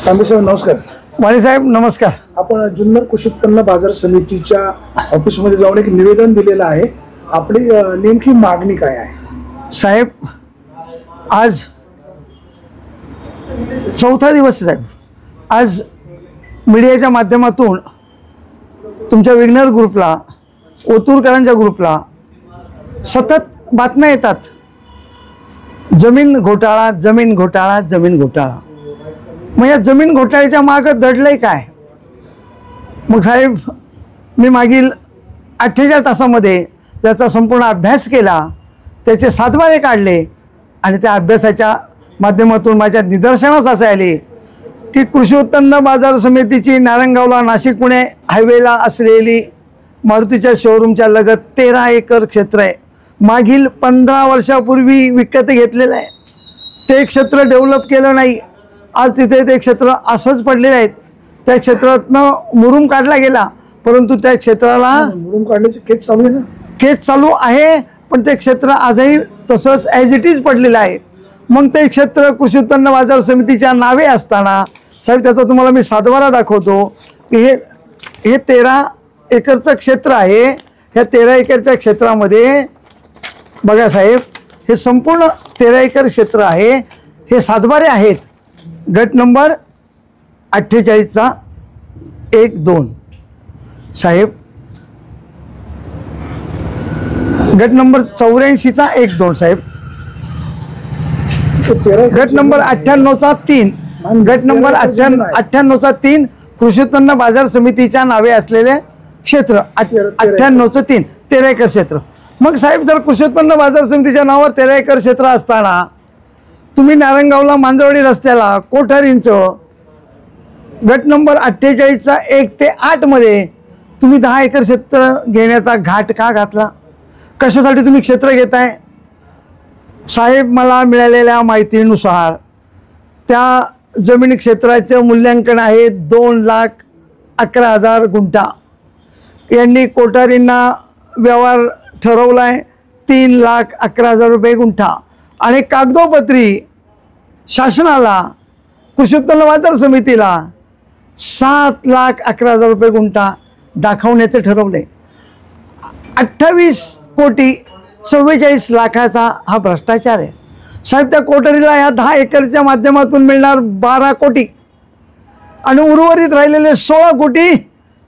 तांबे साहेब नमस्कार. वाणी साहेब नमस्कार. आपण जुन्नर कृषी उत्पन्न बाजार समितीच्या ऑफिसमध्ये जाऊन एक निवेदन दिलेलं आहे. आपली नेमकी मागणी काय आहे साहेब? आज चौथा दिवस साहेब. आज मीडियाच्या माध्यमातून तुमच्या विघ्नर ग्रुपला, ओतूरकरांच्या ग्रुपला सतत बातम्या येतात, जमीन घोटाळा, जमीन घोटाळा, जमीन घोटाळा. मग या जमीन घोटाळ्याच्या मागं दडलंय काय? मग साहेब मी मागील 48 तासामध्ये त्याचा संपूर्ण अभ्यास केला, त्याचे सातबारे काढले आणि त्या अभ्यासाच्या माध्यमातून माझ्या निदर्शनास असे आले की कृषी उत्पन्न बाजार समितीची नारायणगावला नाशिक पुणे हायवेला असलेली मारुतीच्या शोरूमच्या लगत 13 एकर क्षेत्र आहे. मागील 15 वर्षापूर्वी विकत घेतलेलं आहे. ते क्षेत्र डेव्हलप केलं नाही. आज तिथे ते क्षेत्र असंच पडलेलं आहे. त्या क्षेत्रातनं मुरुम काढला गेला, परंतु त्या क्षेत्राला मुरुम काढण्याची केस चालू आहे ना? केस चालू आहे, पण ते क्षेत्र आजही तसंच ॲज इट इज पडलेलं आहे. मग ते क्षेत्र कृषी उत्पन्न बाजार समितीच्या नावे असताना साहेब, त्याचा तुम्हाला मी सातबारा दाखवतो की हे 13 एकरचं क्षेत्र आहे. ह्या 13 एकरच्या क्षेत्रामध्ये बघा साहेब, हे संपूर्ण 13 एकर क्षेत्र आहे. हे सातबारे आहेत. गट नंबर 48चा 1-2 साहेब, गट नंबर 84चा 1-2 साहेब, गट नंबर 98चा 3, गट नंबर 98चा 3 कृषी उत्पन्न बाजार समितीच्या नावे असलेले क्षेत्र 98चं 3 13 एकर क्षेत्र. मग साहेब, जर कृषी उत्पन्न बाजार समितीच्या नावावर 13 एकर क्षेत्र असताना तुम्ही नारायणगावला मांजरवाडी रस्त्याला कोठारींचं गट नंबर 48चा 1 ते 8 मध्ये तुम्ही 10 एकर क्षेत्र घेण्याचा घाट का घातला? कशासाठी तुम्ही क्षेत्र घेताय? साहेब, मला मिळालेल्या माहितीनुसार त्या जमीन क्षेत्राचं मूल्यांकन आहे 2,11,000 गुंठा. यांनी कोठारींना व्यवहार ठरवला आहे 3,11,000 रुपये गुंठा आणि कागदोपत्री शासनाला, कृषी उत्पन्न बाजार समितीला 7,11,000 रुपये गुंठा दाखवण्याचे ठरवले. 28,44,00,000 हा भ्रष्टाचार आहे साहेब. त्या कोठारीला ह्या 10 एकरच्या माध्यमातून मिळणार 12 कोटी आणि उर्वरित राहिलेले 16 कोटी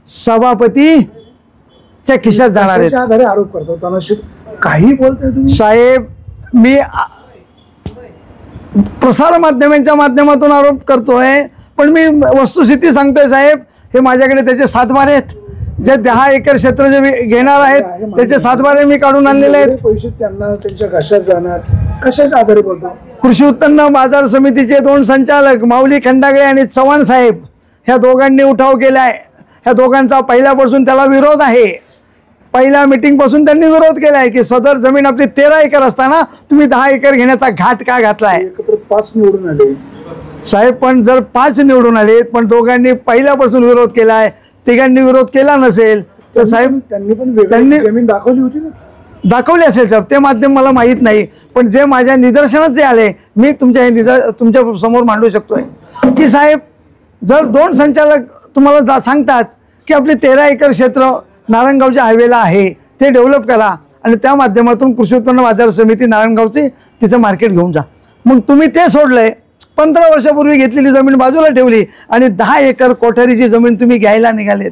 सभापतीच्या खिशात जाणार आहेत. आधारे आरोप करतो तनशीर, काही बोलताय तुम्ही साहेब? मी प्रसार माध्यमांच्या माध्यमातून आरोप करतोय, पण मी वस्तुस्थिती सांगतोय साहेब. हे माझ्याकडे त्याचे सातबारे आहेत. जे 10 एकर क्षेत्र जे घेणार आहेत त्याचे सातबारे मी काढून आणलेले आहेत. पैसे त्यांना त्यांच्या घशात जाणार, कशाच्या आधारे बोलतो? कृषी उत्पन्न बाजार समितीचे 2 संचालक माऊली खंडागळे आणि चव्हाण साहेब, ह्या दोघांनी उठाव केलाय. ह्या दोघांचा पहिल्यापासून त्याला विरोध आहे. पहिल्या मीटिंगपासून त्यांनी विरोध केला आहे की सदर जमीन आपली 13 एकर असताना तुम्ही 10 एकर घेण्याचा घाट का घातलाय? एकत्र 5 निवडून आले साहेब. पण जर 5 निवडून आले, पण दोघांनी पहिल्यापासून विरोध केला आहे, तिघांनी विरोध केला नसेल तर साहेब त्यांनी जमीन दाखवली होती ना? दाखवली असेल साहेब, ते माध्यम मला माहीत नाही. पण जे माझ्या निदर्शनात जे आले, मी तुमच्या समोर मांडू शकतोय की साहेब, जर 2 संचालक तुम्हाला सांगतात की आपली 13 एकर क्षेत्र नारायणगावच्या हायवेला आहे, ते डेव्हलप करा आणि त्या माध्यमातून कृषी उत्पन्न बाजार समिती नारायणगावची तिथं मार्केट घेऊन जा. मग तुम्ही ते सोडलंय. 15 वर्षापूर्वी घेतलेली जमीन बाजूला ठेवली आणि 10 एकर कोठारीची जमीन तुम्ही घ्यायला निघालेत.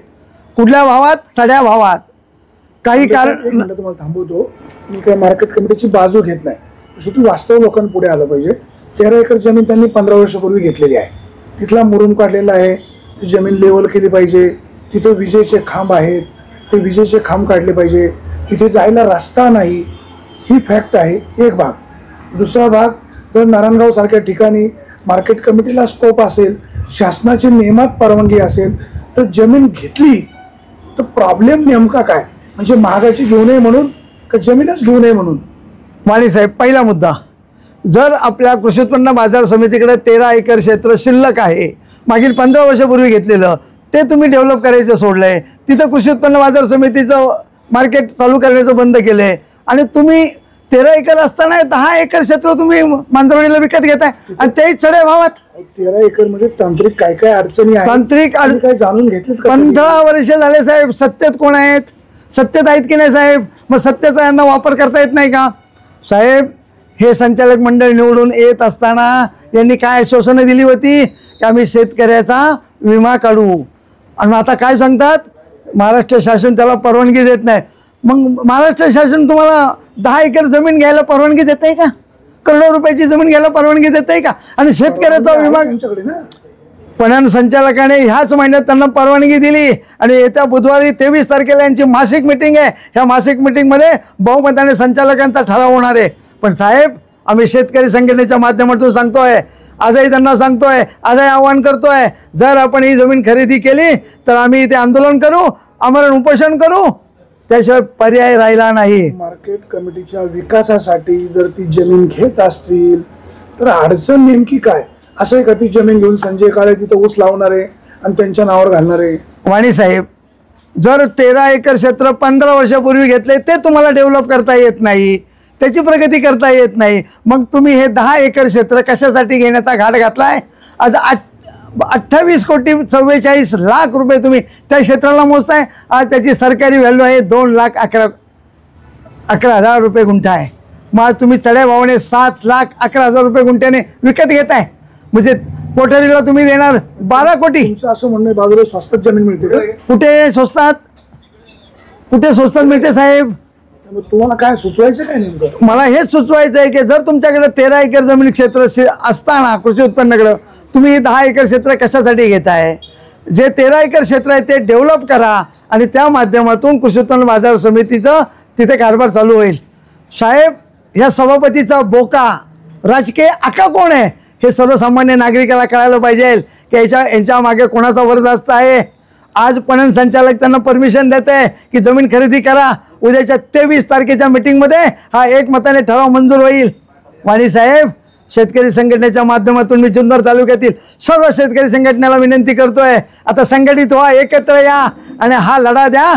कुठल्या भावात? चढ्या भावात. काही कारण तुम्हाला थांबवतो. मी काही मार्केट कमिटीची बाजू घेत नाही, शेवटी वास्तव लोकांपुढे आलं पाहिजे. 13 एकर जमीन त्यांनी 15 वर्षापूर्वी घेतलेली आहे. तिथला मुरुम काढलेला आहे. ती जमीन लेवल केली पाहिजे. तिथं विजेचे खांब आहेत, ते विजेचे खांब काढले पाहिजे. तिथे जायला रस्ता नाही, ही फॅक्ट आहे एक भाग. दुसरा भाग, जर नारायणगाव सारख्या ठिकाणी मार्केट कमिटीला स्कोप असेल, शासनाची नियमात परवानगी असेल, तर जमीन घेतली तर प्रॉब्लेम नेमका काय? म्हणजे महागाची घेऊ नये म्हणून का जमीनच घेऊ नये म्हणून? वाणी साहेब, पहिला मुद्दा, जर आपल्या कृषी उत्पन्न बाजार समितीकडे 13 एकर क्षेत्र शिल्लक आहे, मागील 15 वर्षापूर्वी घेतलेलं, ते तुम्ही डेव्हलप करायचं सोडलंय, तिथं कृषी उत्पन्न बाजार समितीचं मार्केट चालू करण्याचं बंद केलंय आणि तुम्ही 13 एकर असताना 10 एकर क्षेत्र तुम्ही मांजरवाडीला विकत घेताय आणि तेही चढ्या भावात. 13 एकर मध्ये तांत्रिक काय काय अडचणी आहेत, तांत्रिक तुम्ही काय जाणून घेतलीत का? 15 वर्ष झाले साहेब. सत्तेत कोण आहेत? सत्तेत आहेत की नाही साहेब? मग सत्तेचा यांना वापर करता येत नाही का साहेब? हे संचालक मंडळ निवडून येत असताना यांनी काय आश्वासनं दिली होती की आम्ही शेतकऱ्याचा विमा काढू, आणि आता काय सांगतात? महाराष्ट्र शासन त्याला परवानगी देत नाही. मग महाराष्ट्र शासन तुम्हाला 10 एकर जमीन घ्यायला परवानगी देत आहे का? करोडो रुपयाची जमीन घ्यायला परवानगी देत आहे का? आणि शेतकऱ्याचा विमा त्यांच्याकडे ना. पणन संचालकाने ह्याच महिन्यात त्यांना परवानगी दिली आणि येत्या बुधवारी 23 तारखेला यांची मासिक मिटिंग आहे. ह्या मासिक मिटिंगमध्ये बहुमताने संचालकांचा ठराव होणार आहे. पण साहेब, आम्ही शेतकरी संघटनेच्या माध्यमातून सांगतोय, आजही त्यांना सांगतोय, आजही आवाहन करतोय, जर आपण ही जमीन खरेदी केली तर आम्ही इथे आंदोलन करू, आमरण उपोषण करू, त्याशिवाय पर्याय राहिला नाही. मार्केट कमिटीच्या विकासासाठी जर ती जमीन घेत असतील तर अडचण नेमकी काय? असं आहे का ती जमीन घेऊन संजय काळे तिथं ऊस लावणार आहे आणि त्यांच्या नावावर घालणार आहे? वाणी साहेब, जर 13 एकर क्षेत्र 15 वर्षापूर्वी घेतले ते तुम्हाला डेव्हलप करता येत नाही, त्याची प्रगती करता येत नाही, मग तुम्ही हे 10 एकर क्षेत्र कशासाठी घेण्याचा घाट घातलाय? आज 28 कोटी 44 लाख रुपये तुम्ही त्या क्षेत्राला मोजताय. आज त्याची सरकारी व्हॅल्यू आहे 2,11,000 रुपये गुंठा आहे. मग आज तुम्ही चढ्या भावाने 7,11,000 रुपये गुंठ्याने विकत घेताय. म्हणजे कोठडीला तुम्ही देणार 12 कोटी. तुमचं असं म्हणणं आहे बाजूला स्वस्तात जमीन मिळते का? कुठे स्वस्तात मिळते साहेब? मग तुम्हाला काय सुचवायचं काय नेमकं? मला हेच सुचवायचं आहे की जर तुमच्याकडे 13 एकर जमीन क्षेत्र असताना कृषी उत्पन्नाकडं तुम्ही 10 एकर क्षेत्र कशासाठी घेताय? जे 13 एकर क्षेत्र आहे ते डेव्हलप करा आणि त्या माध्यमातून कृषी उत्पन्न बाजार समितीचं तिथे कारभार चालू होईल. साहेब, ह्या सभापतीचा बोका राजकीय आका कोण आहे हे सर्वसामान्य नागरिकाला कळायला पाहिजे की यांच्या मागे कोणाचा वरदहस्त आहे. आज पणन संचालक त्यांना परमिशन देत आहे की जमीन खरेदी करा. उद्याच्या 23 तारखेच्या मीटिंगमध्ये हा एकमताने ठराव मंजूर होईल. वाणी साहेब, शेतकरी संघटनेच्या माध्यमातून मी जुन्नर तालुक्यातील सर्व शेतकरी संघटनेला विनंती करतोय, आता संघटित व्हा, एकत्र या आणि हा लढा द्या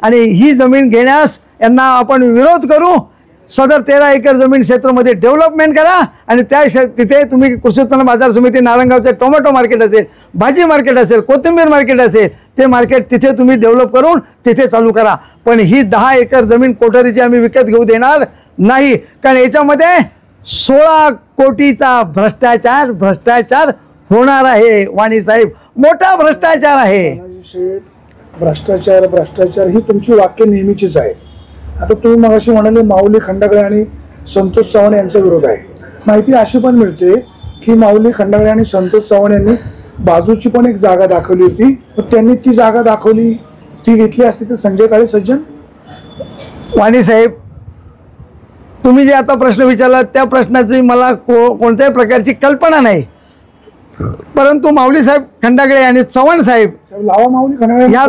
आणि ही जमीन घेण्यास यांना आपण विरोध करू. सदर 13 एकर जमीन क्षेत्रामध्ये डेव्हलपमेंट करा आणि तिथे तुम्ही कृषी उत्पन्न बाजार समिती नारायणगावचे टोमॅटो मार्केट असेल, भाजी मार्केट असेल, कोथिंबीर मार्केट असेल, ते मार्केट तिथे तुम्ही डेव्हलप करून तिथे चालू करा. पण ही 10 एकर जमीन कोठडीची आम्ही विकत घेऊ देणार नाही, कारण याच्यामध्ये 16 कोटीचा भ्रष्टाचार होणार आहे. वाणी साहेब, मोठा भ्रष्टाचार आहे. भ्रष्टाचार ही तुमची वाक्य नेहमीचीच आहे. आता तुम्ही मगाशी म्हणाले माऊली खंडागळे आणि संतोष चव्हाण यांचा विरोध आहे. माहिती अशी पण मिळते की माऊली खंडागळे आणि संतोष चव्हाण यांनी बाजूची पण एक जागा दाखवली होती, पण त्यांनी ती जागा दाखवली, ती घेतली असती तर संजय काळे सज्जन. वाणी साहेब, तुम्ही जे आता प्रश्न विचारला त्या प्रश्नाची मला कोणत्याही प्रकारची कल्पना नाही, परंतु माऊली साहेब खंडागळे आणि चव्हाण साहेब लावा माऊली खंडागळे या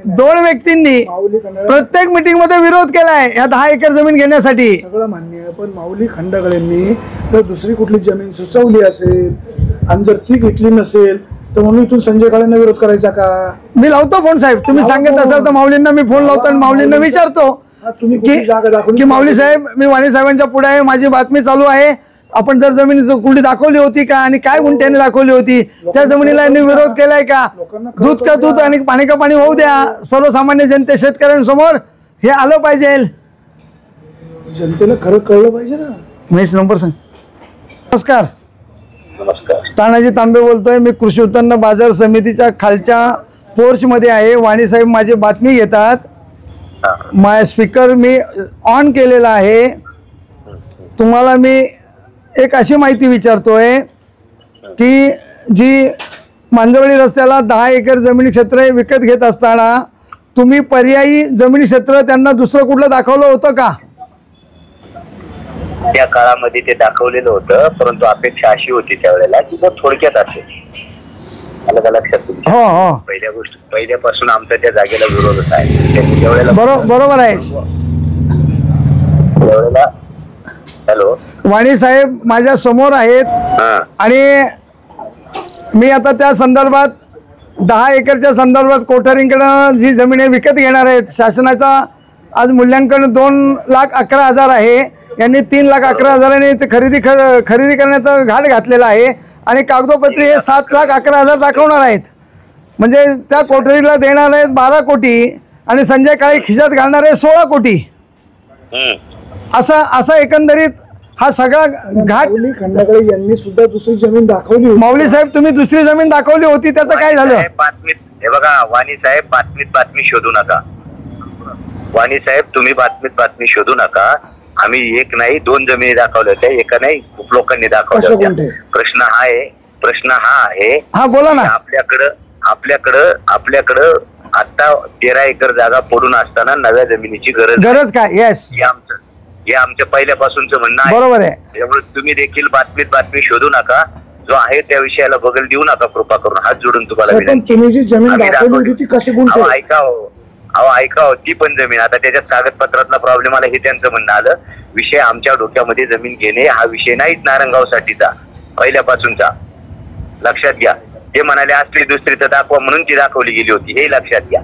दोन व्यक्तींनी प्रत्येक मीटिंग मध्ये विरोध केलाय या 10 एकर जमीन घेण्यासाठी. सगळं मान्य आहे, पण माऊली खंडागळेंनी जर दुसरी कुठली जमीन सुचवली असेल आणि जर ती घेतली नसेल तर म्हणून इथून संजय काळेंना विरोध करायचा का? मी लावतो फोन साहेब, तुम्ही सांगत असाल तर माऊलींना मी फोन लावतो आणि माऊलींना विचारतो की माऊली साहेब, मी वाणी साहेबांच्या पुढे आहे, माझी बातमी चालू आहे, आपण जर जमीन कुठली दाखवली होती का आणि काय गुंठ्याने दाखवली होती, त्या जमिनीला यांनी विरोध केलाय का? दूध का दूध आणि पाणी का पाणी होऊ द्या. सर्वसामान्य जनते शेतकऱ्यांसमोर हे आलं पाहिजे. जनतेला खरं कळलं पाहिजे ना. महेश नंबर सांग. नमस्कार, तानाजी तांबे बोलतोय. मी कृषी उत्पन्न बाजार समितीच्या खालच्या पोर्चमध्ये आहे. वाणी साहेब माझी बातमी घेतात. माझा स्पीकर मी ऑन केलेला आहे. तुम्हाला मी एक अशी माहिती विचारतोय की जी मांजरवाडी रस्त्याला 10 एकर जमीन क्षेत्र विकत घेत असताना तुम्ही पर्यायी जमीन क्षेत्र त्यांना दुसरं कुठलं दाखवलं होतं का? त्या काळामध्ये ते दाखवलेलं होतं, परंतु अपेक्षा अशी होती त्यावेळेला की तो थोडक्यात असेल. अलग लक्षात हो हो, पहिल्यापासून आमचा त्या जागेला विरोधच आहे. त्यावेळेला बरोबर आहे. त्यावेळेला हॅलो, वाणी साहेब माझ्या समोर आहेत आणि मी आता त्या संदर्भात 10 एकरच्या संदर्भात कोठारींकडं जी जमीन आहे विकत घेणार आहेत. शासनाचा आज मूल्यांकन 2,11,000 आहे. यांनी 3,11,000 ते खरेदी करण्याचं घाट घातलेलं आहे आणि कागदोपत्री हे 7,11,000 दाखवणार आहेत. म्हणजे त्या कोठडीला देणार आहेत 12 कोटी आणि संजय काळे खिशात घालणार आहे 16 कोटी. असं एकंदरीत हा सगळा घाट. माऊली खंडागळे यांनी सुद्धा दुसरी जमीन दाखवली होती. माऊली साहेब, तुम्ही दुसरी जमीन दाखवली होती, त्याचं काय झालं? बातमीत हे बघा, वाणी साहेब, बातमी शोधू नका. वाणी साहेब, तुम्ही बातमी शोधू नका. आम्ही एक नाही 2 जमिनी दाखवल्या होत्या, एका नाही खूप लोकांनी दाखवल्या होत्या. प्रश्न हा आहे. हा, बोला ना. आपल्याकडं आता 13 एकर जागा पडून असताना नव्या जमिनीची गरज काय? येस, हे आमच्या पहिल्यापासूनच म्हणणं आहे. बरोबर आहे. त्यामुळे तुम्ही देखील बातमी शोधू नका. जो आहे त्या विषयाला बगल देऊ नका, कृपा करून हात जोडून तुम्हाला विनंती. तुम्ही जी जमीन दाखवली होती ती कशी गुंठे? ऐका हो, ती पण जमीन आता त्याच्यात कागदपत्रातला प्रॉब्लेम आला हे त्यांचं म्हणणं आलं. विषय आमच्या डोक्यामध्ये जमीन घेणे हा विषय नाहीच नारंगावसाठीचा, पहिल्यापासूनचा. लक्षात घ्या. ते म्हणाले असली दुसरी तर दाखवा म्हणून ती दाखवली गेली होती, हे लक्षात घ्या.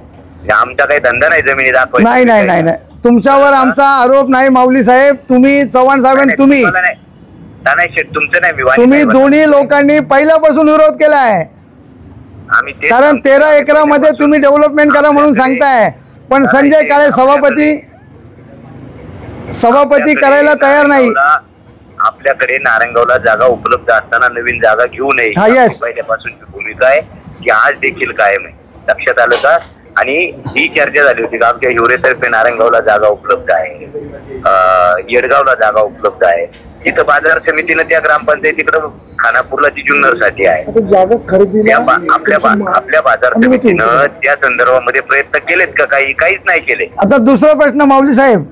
आमचा काही धंदा नाही जमिनी दाखवायचा. नाही, तुमच्यावर आमचा आरोप नाही माऊली साहेब. तुम्ही चव्हाण साहेब, तुम्ही तुमचं नाही, तुम्ही दोन्ही लोकांनी पहिल्यापासून विरोध केलाय. कारण 13 एकरामध्ये तुम्ही डेव्हलपमेंट करा म्हणून सांगताय, पण संजय काळे सभापती करायला तयार नाही. आपल्याकडे नारंगावला जागा उपलब्ध असताना नवीन जागा घेऊ नये, पहिल्यापासूनची भूमिका आहे की आज देखील कायम आहे. लक्षात आलं का? आणि ही चर्चा झाली होती का आमच्या हिवरेतर्फे नारंगावला जागा उपलब्ध आहे, येडगावला जागा उपलब्ध आहे. तिथं बाजार समितीनं त्या ग्रामपंचायतीकडे खानापूरला ती जुन्नरसाठी आहे. जागा खरेदीला आपल्या बाजार समितीनं त्या संदर्भामध्ये प्रयत्न केलेत का? काहीच नाही केले. आता दुसरा प्रश्न माऊली साहेब,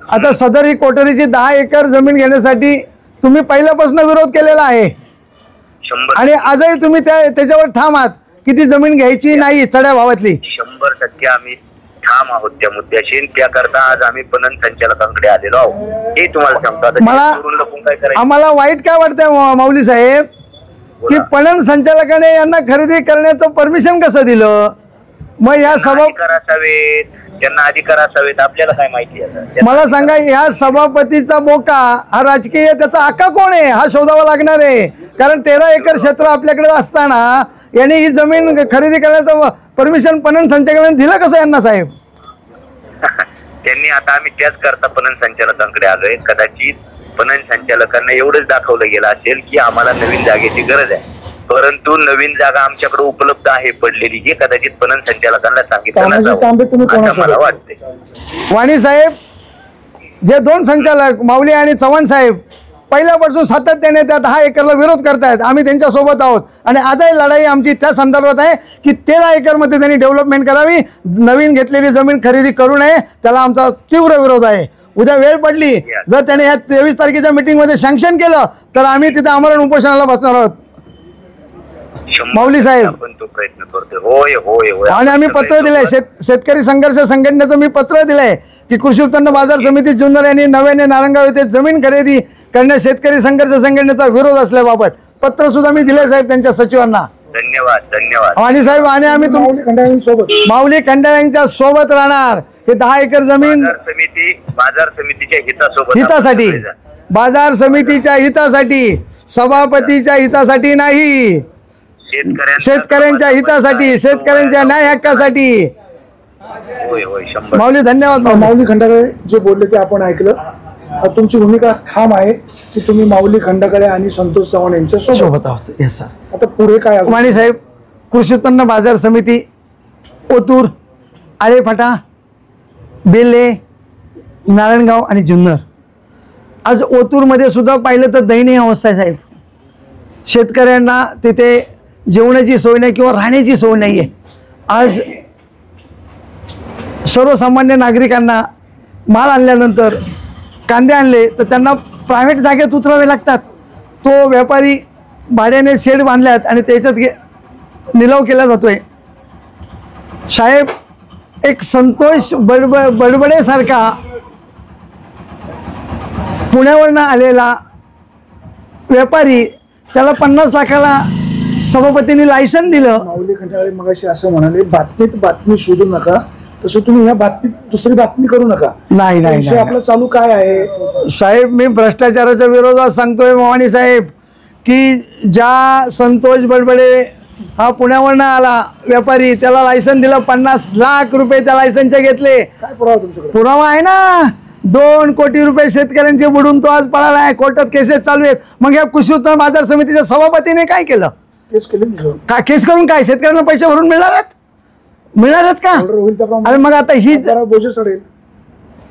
आता सदर ही कोठडीची 10 एकर जमीन घेण्यासाठी तुम्ही पहिल्यापासून विरोध केलेला आहे आणि आजही तुम्ही त्याच्यावर ठाम आहात की ती जमीन घ्यायची नाही चढ्या भावातली. 100% आम्ही ठाम आहोत त्या मुद्द्याशी. त्याकरता आज आम्ही पणन संचालकांकडे आलेलो आहोत. हे तुम्हाला सांगतो. आम्हाला वाईट काय वाटतंय माऊली साहेब की पणन संचालकाने यांना खरेदी करण्याचं परमिशन कसं दिलं? मग या त्यांना अधिकार असावेत, आपल्याला काय माहिती आहे? मला सांगा, ह्या सभापतीचा बोका हा राजकीय, त्याचा आका कोण आहे हा शोधावा लागणार आहे. कारण 13 एकर क्षेत्र आपल्याकडे असताना यांनी ही जमीन खरेदी करण्याचं परमिशन पणन संचालकाने दिलं कसं यांना साहेब? त्यांनी आता आम्ही त्याच करता पणन संचालकांकडे आलोय. कदाचित पणन संचालकांना एवढंच दाखवलं गेलं असेल की आम्हाला नवीन जागेची गरज आहे, परंतु नवीन जागा आमच्याकडे उपलब्ध आहे पडलेली, हे कदाचित पणन संचालकांना सांगितलं मला वाटते. वाणी साहेब, जे 2 संचालक माऊली आणि चव्हाण साहेब पहिल्यापासून सातत्याने त्या 10 एकरला विरोध करतायत, आम्ही त्यांच्या सोबत आहोत आणि आजही लढाई आमची त्या संदर्भात आहे की 13 एकरमध्ये त्यांनी डेव्हलपमेंट करावी, नवीन घेतलेली जमीन खरेदी करू नये. त्याला आमचा तीव्र विरोध आहे. उद्या वेळ पडली, जर त्याने ह्या 23 तारखेच्या मीटिंगमध्ये सँक्शन केलं तर आम्ही तिथे आमरण उपोषणाला बसणार आहोत माऊली साहेब. प्रयत्न करतोय. आणि आम्ही पत्र दिलंय, शेतकरी संघर्ष संघटनेचं मी पत्र दिलंय की कृषी उत्पन्न बाजार समिती जुन्नर यांनी नव्याने नारंगाव येथे जमीन खरेदी करण्यास शेतकरी संघर्ष संघटनेचा विरोध असल्याबाबत पत्र सुद्धा मी दिलंय साहेब त्यांच्या सचिवांना. धन्यवाद. आणि साहेब, आणि आम्ही माऊली खंडाळ्यांच्या सोबत राहणार. हे 10 एकर जमीन बाजार समितीच्या हितासाठी, बाजार समितीच्या हितासाठी, सभापतीच्या हितासाठी नाही, शेतकऱ्यांच्या हितासाठी, शेतकऱ्यांच्या न्याय हक्कासाठी. माऊली, धन्यवाद. माऊली खंडागळे जे बोलले ते आपण ऐकलं. तुमची भूमिका ठाम आहे की तुम्ही माऊली खंडागळे आणि संतोष चव्हाण यांच्या सोबत आहोत. Yes sir. आता पुढे काय? वाणी साहेब, कृषी उत्पन्न बाजार समिती ओतूर, आळेफाटा, बेल्ले, नारायणगाव आणि जुन्नर. आज ओतूरमध्ये सुद्धा पाहिलं तर दयनीय अवस्था आहे साहेब. शेतकऱ्यांना तिथे जेवणाची सोय नाही किंवा राहण्याची सोय नाही आहे. आज सर्वसामान्य नागरिकांना माल आणल्यानंतर, कांदे आणले तर त्यांना प्रायव्हेट जागेत उतरावे लागतात. तो व्यापारी भाड्याने शेड बांधल्यात आणि त्याच्यात निलाव केला जातोय. साहेब, एक संतोष बडबडेसारखा पुण्यावरनं आलेला व्यापारी, त्याला 50 लाखाला सभापतींनी लायसन दिलं. माऊली खंडागळे मगाशी असं म्हणाले, बातमी शोधू नका, तसं तुम्ही ह्या बातमीत दुसरी बातमी करू नका. नाही नाही विषय आपला चालू काय आहे साहेब, मी भ्रष्टाचाराच्या विरोधात सांगतोय भवानी साहेब, की ज्या संतोष बडबडे हा पुण्यावरनं आला व्यापारी, त्याला लायसन दिलं, 50 लाख रुपये त्या लायसनचे घेतले. काय पुरावा तुमच्याकडे? पुरावा आहे ना. 2 कोटी रुपये शेतकऱ्यांचे बुडून तो आज पळाला आहे. कोर्टात केसेस चालू आहेत. मग या कृषी उत्पन्न बाजार समितीच्या सभापतीने काय केलं? केस केली ना? काय केस करून काय शेतकऱ्यांना पैसे भरून मिळणार आहेत? मिळणार आहेत का? ऑर्डर होईल त्याप्रमाणे अरे मग आता ही बोजा चढेल.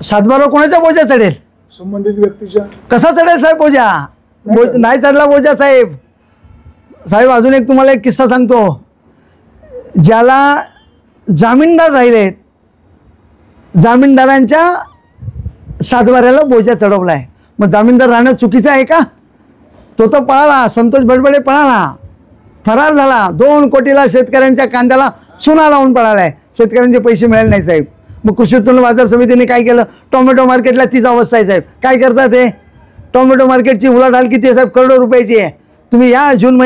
सातबारा कोणाच्या बोजा चढेल? संबंधित व्यक्तीच्या. कसा चढेल साहेब बोजा? नाही चढला बोजा साहेब. साहेब अजून एक तुम्हाला एक किस्सा सांगतो. ज्याला जामीनदार राहिलेत, जामीनदारांच्या सातबाऱ्याला बोजा चढवलाय. मग जामीनदार राहणं चुकीचं आहे का? तो तर पळाला, संतोष बडबडे पळाला, फरार झाला. 2 कोटीला शेतकऱ्यांच्या कांद्याला चुना लावून पळालाय. शेतकऱ्यांचे पैसे मिळाले नाही साहेब. मग कृषी उत्पन्न बाजार समितीने काय केलं? टोमॅटो मार्केटला तीच अवस्था आहे साहेब. काय करतात हे? टोमॅटो मार्केटची उलाढाल किती आहे साहेब? करोडो रुपयाची आहे. तुम्ही या जून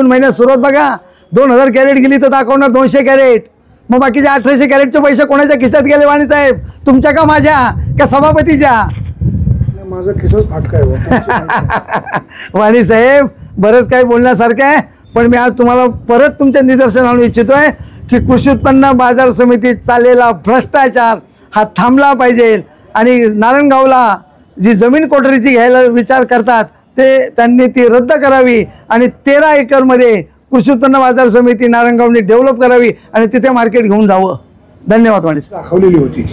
महिन्यात सुरुवात बघा. 2000 कॅरेट गेली तर दाखवणार 200 कॅरेट. मग बाकीचे 1800 कॅरेटचे पैसे कोणाच्या खिशात गेले वाणी साहेब? तुमच्या का माझ्या का सभापतीच्या? माझा खिसाच फाटका आहे. वाणी साहेब, बरंच काही बोलण्यासारखं आहे, पण मी आज तुम्हाला परत तुमच्या निदर्शन आणू इच्छितोय की कृषी उत्पन्न बाजार समितीत चाललेला भ्रष्टाचार हा थांबला पाहिजे. आणि नारायणगावला जी जमीन कोठडीची घ्यायला विचार करतात ते त्यांनी ती रद्द करावी आणि 13 एकरमध्ये कृषी उत्पन्न बाजार समिती नारायणगावने डेव्हलप करावी आणि तिथे मार्केट घेऊन जावं. धन्यवाद वाणी. दाखवलेली होती.